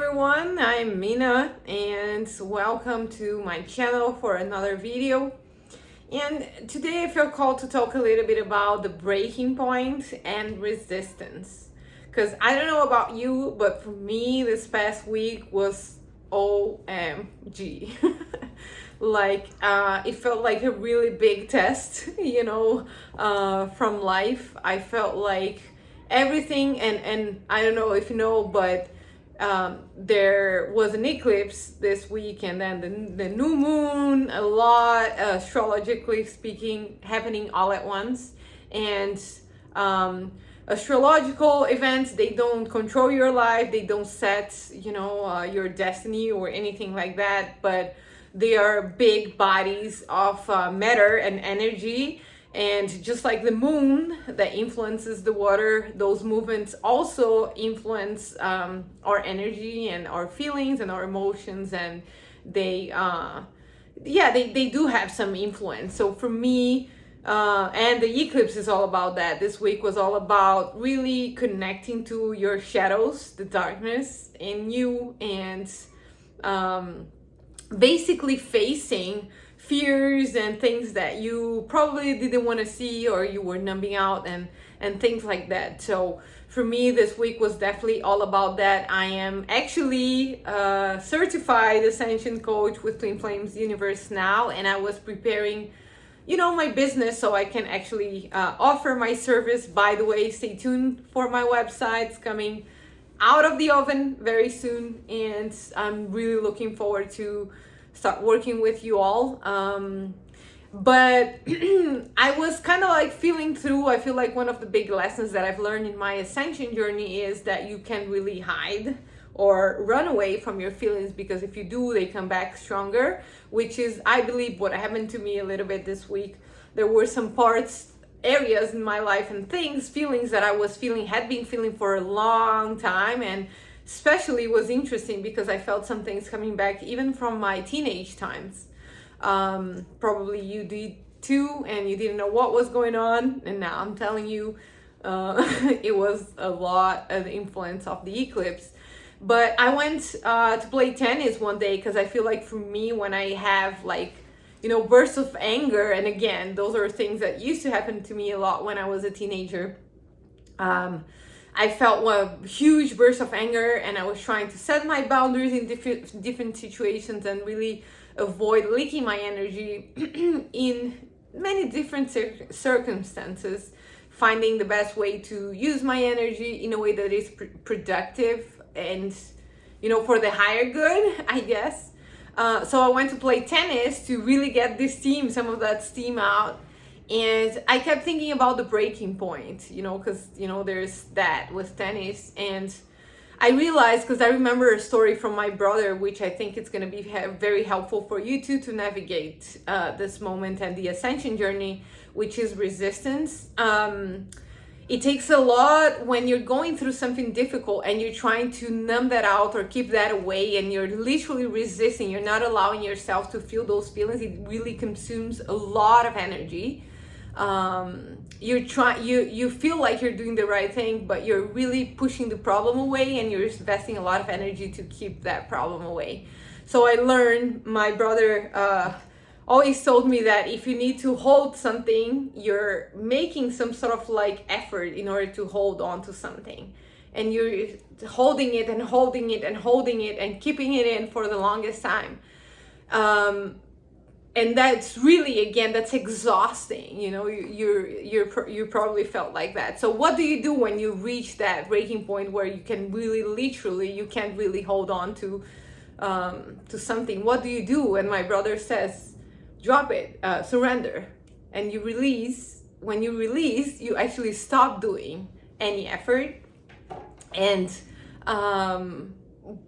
everyone, I'm Mina and welcome to my channel for another video. And today I feel called to talk a little bit about the breaking point and resistance. Because I don't know about you, but for me this past week was OMG. It felt like a really big test, from life. I felt like everything, and I don't know if you know, but there was an eclipse this week, and then the new moon, a lot, astrologically speaking, happening all at once. And astrological events, they don't control your life, they don't set your destiny or anything like that, but they are big bodies of matter and energy. And just like the moon that influences the water, those movements also influence our energy and our feelings and our emotions, and they do have some influence. So for me, and the eclipse is all about that. This week was all about really connecting to your shadows, the darkness in you, and basically facing fears and things that you probably didn't want to see, or you were numbing out, and things like that. So for me, this week was definitely all about that. I am actually a certified Ascension Coach with Twin Flames Universe now, and I was preparing my business so I can actually offer my service. By the way, stay tuned for my website. It's coming out of the oven very soon, and I'm really looking forward to start working with you all. But I was kind of like feeling through. I feel like one of the big lessons that I've learned in my Ascension journey is that you can't really hide or run away from your feelings, because if you do, they come back stronger, which is, I believe, what happened to me a little bit this week. There were some areas in my life and feelings that I had been feeling for a long time, and especially was interesting because I felt some things coming back even from my teenage times. Probably you did too, and you didn't know what was going on, and now I'm telling you, it was a lot of the influence of the eclipse. But I went to play tennis one day, because I feel like for me, when I have bursts of anger, and again, those are things that used to happen to me a lot when I was a teenager. I felt a huge burst of anger, and I was trying to set my boundaries in different situations and really avoid leaking my energy in many different circumstances, finding the best way to use my energy in a way that is productive and for the higher good, I guess. So I went to play tennis to really get some of that steam out. And I kept thinking about the breaking point, because, there's that with tennis. And I realized, because I remember a story from my brother, which I think it's going to be very helpful for you too, to navigate this moment and the Ascension journey, which is resistance. It takes a lot when you're going through something difficult and you're trying to numb that out or keep that away, and you're literally resisting. You're not allowing yourself to feel those feelings. It really consumes a lot of energy. You feel like you're doing the right thing, but you're really pushing the problem away, and you're investing a lot of energy to keep that problem away. So I learned, my brother always told me that if you need to hold something, you're making some sort of effort in order to hold on to something, and you're holding it and holding it and holding it and keeping it in for the longest time. And that's really, again, that's exhausting. You probably felt like that. So what do you do when you reach that breaking point where you can really, literally, you can't really hold on to something? What do you do? And my brother says, drop it, surrender, and you release. When you release, you actually stop doing any effort, and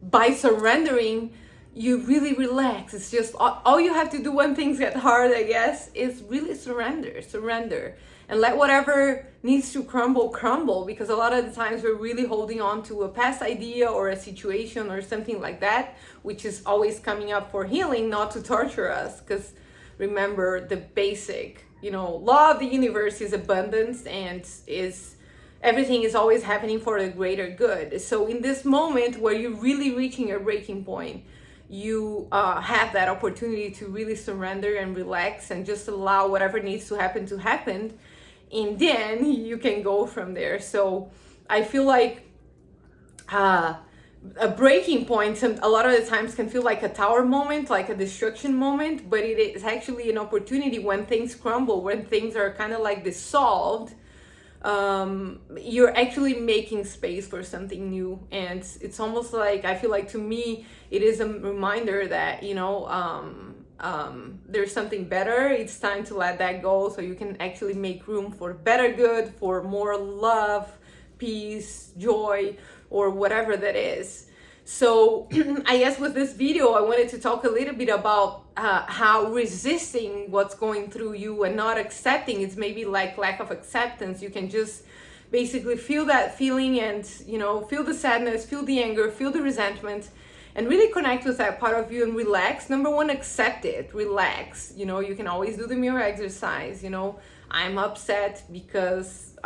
by surrendering, you really relax. It's just all you have to do when things get hard, I guess, is really surrender, and let whatever needs to crumble, because a lot of the times we're really holding on to a past idea or a situation or something like that, which is always coming up for healing, not to torture us. Because remember, the basic law of the universe is abundance, and is everything is always happening for the greater good. So in this moment where you're really reaching your breaking point, you have that opportunity to really surrender and relax and just allow whatever needs to happen, and then you can go from there. So I feel like a breaking point a lot of the times can feel like a tower moment, like a destruction moment, but it is actually an opportunity when things crumble, when things are kind of like dissolved. You're actually making space for something new, and it's almost like, I feel like, to me it is a reminder that, you know, there's something better. It's time to let that go so you can actually make room for better good, for more love, peace, joy, or whatever that is. So I guess with this video, I wanted to talk a little bit about how resisting what's going through you and not accepting, it's maybe like lack of acceptance. You can just basically feel that feeling and, you know, feel the sadness, feel the anger, feel the resentment, and really connect with that part of you and relax. Number one, accept it, relax. You know, you can always do the mirror exercise. You know, I'm upset because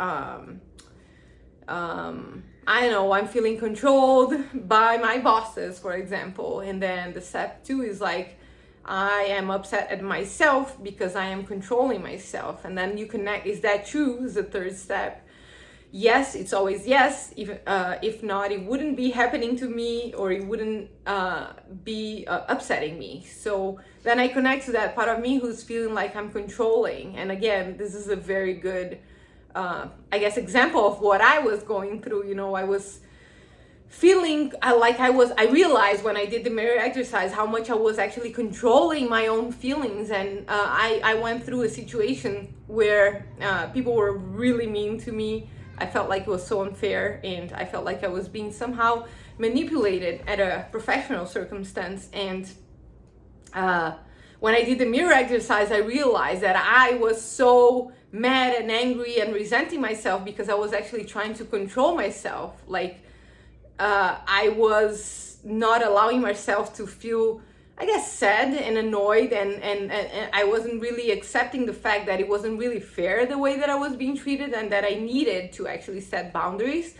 I know I'm feeling controlled by my bosses, for example. And then the step 2 is like, I am upset at myself because I am controlling myself. And then you connect, is that true? Is the third step. Yes, it's always yes. If not, it wouldn't be happening to me, or it wouldn't be upsetting me. So then I connect to that part of me who's feeling like I'm controlling. And again, this is a very good I guess example of what I was going through. You know, I was feeling I realized when I did the mirror exercise how much I was actually controlling my own feelings. And I went through a situation where people were really mean to me. I felt like it was so unfair, and I felt like I was being somehow manipulated at a professional circumstance. And when I did the mirror exercise, I realized that I was so mad and angry and resenting myself because I was actually trying to control myself. Like I was not allowing myself to feel, I guess, sad and annoyed, and I wasn't really accepting the fact that it wasn't really fair the way that I was being treated, and that I needed to actually set boundaries.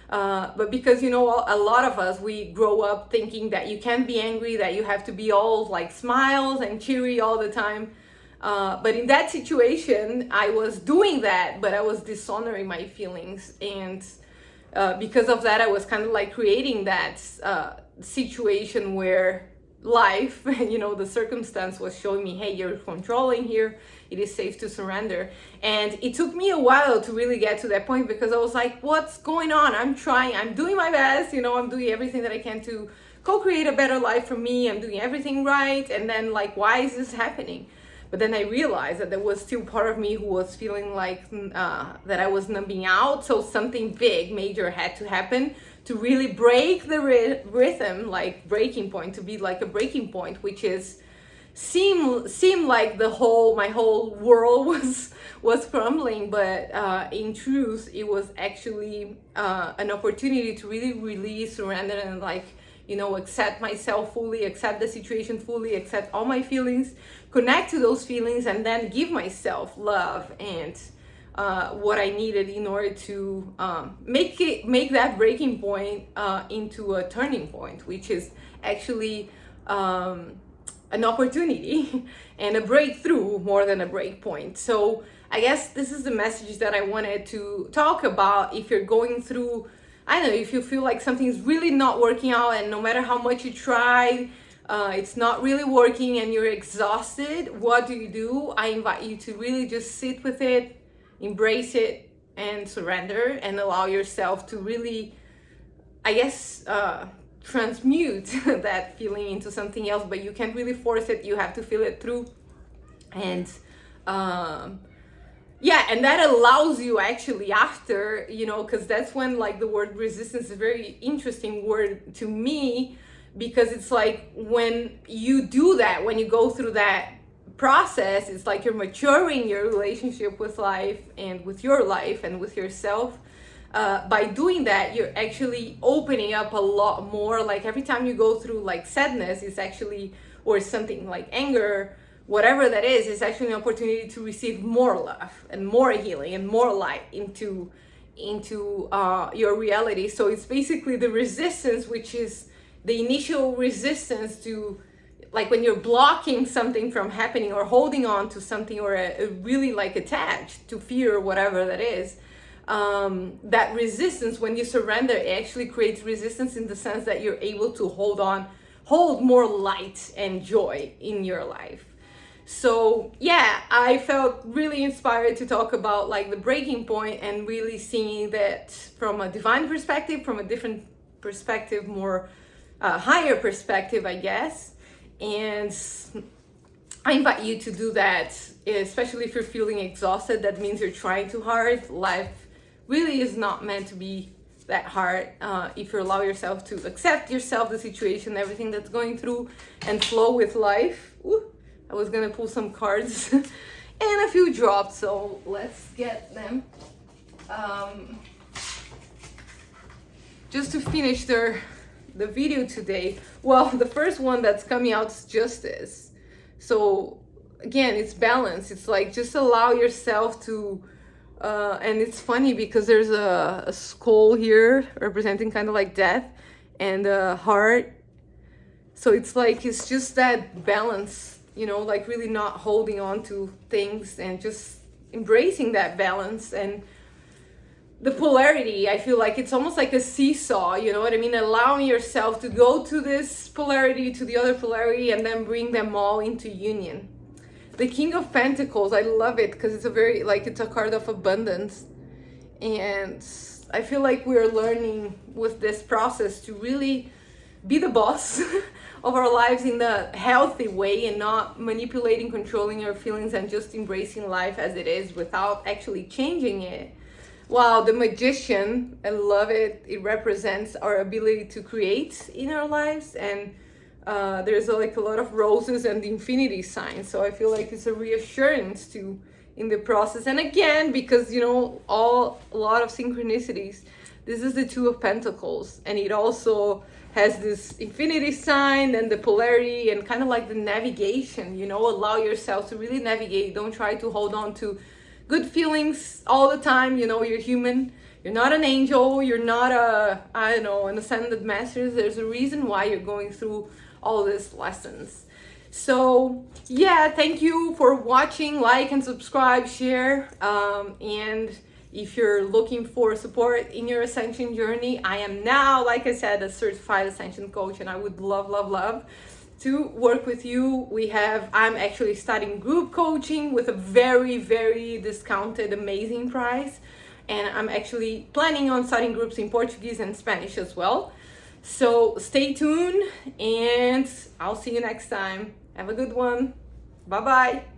But because, you know, a lot of us, we grow up thinking that you can't be angry, that you have to be all like smiles and cheery all the time. But in that situation, I was doing that, but I was dishonoring my feelings. And because of that, I was kind of like creating that situation where life, you know, the circumstance was showing me, hey, you're controlling here. It is safe to surrender. And it took me a while to really get to that point, because I was like, what's going on? I'm trying, I'm doing my best, you know, I'm doing everything that I can to co-create a better life for me. I'm doing everything right. And then, like, why is this happening? But then I realized that there was still part of me who was feeling like that I was numbing out. So something big, major had to happen to really break the rhythm, like breaking point, to be like a breaking point, which is seem like my whole world was crumbling. But in truth, it was actually an opportunity to really release, surrender, and, like, you know, accept myself fully, accept the situation fully, accept all my feelings, connect to those feelings, and then give myself love and what I needed in order to make that breaking point into a turning point, which is actually an opportunity and a breakthrough more than a break point. So I guess this is the message that I wanted to talk about. If you're going through, I don't know, if you feel like something's really not working out, and no matter how much you try, it's not really working, and you're exhausted, what do? I invite you to really just sit with it, embrace it, and surrender, and allow yourself to really, I guess, transmute that feeling into something else. But you can't really force it. You have to feel it through. And yeah, and that allows you actually after, you know, because that's when, like, the word resistance is a very interesting word to me, because it's like when you do that, when you go through that process, it's like you're maturing your relationship with life and with your life and with yourself. By doing that, you're actually opening up a lot more. Like, every time you go through, like, sadness, it's actually, or something like anger, whatever that is, it's actually an opportunity to receive more love and more healing and more light into into your reality. So it's basically the resistance, which is the initial resistance to, like when you're blocking something from happening or holding on to something, or really like attached to fear or whatever that is. That resistance, when you surrender, it actually creates resistance in the sense that you're able to hold more light and joy in your life. So yeah, I felt really inspired to talk about like the breaking point and really seeing that from a divine perspective, from a different perspective, more higher perspective, I guess. And I invite you to do that, especially if you're feeling exhausted. That means you're trying too hard. Life really is not meant to be that hard if you allow yourself to accept yourself, the situation, everything that's going through, and flow with life. Ooh, I was gonna pull some cards and a few drops, so let's get them. Just to finish the video today, well, the first one that's coming out is justice. So again, it's balance. It's like just allow yourself to and it's funny because there's a skull here representing kind of like death, and a heart. So it's like, it's just that balance, you know, like really not holding on to things and just embracing that balance. And the polarity, I feel like it's almost like a seesaw, you know what I mean? Allowing yourself to go to this polarity, to the other polarity, and then bring them all into union. The King of Pentacles, I love it because it's a very, like, it's a card of abundance. And I feel like we're learning with this process to really be the boss of our lives in the healthy way, and not manipulating, controlling our feelings, and just embracing life as it is without actually changing it. Wow, the Magician, I love it. It represents our ability to create in our lives, and there's like a lot of roses and the infinity sign. So I feel like it's a reassurance to in the process. And again, because you know, a lot of synchronicities, this is the Two of Pentacles, and it also has this infinity sign and the polarity and kind of like the navigation, you know, allow yourself to really navigate. Don't try to hold on to good feelings all the time. You know, you're human. You're not an angel. You're not an ascended master. There's a reason why you're going through all these lessons. So yeah, thank you for watching. Like and subscribe, share. And if you're looking for support in your ascension journey, I am now, like I said, a certified ascension coach, and I would love to work with you. I'm actually starting group coaching with a very, very discounted, amazing price. And I'm actually planning on starting groups in Portuguese and Spanish as well. So stay tuned, and I'll see you next time. Have a good one. Bye-bye.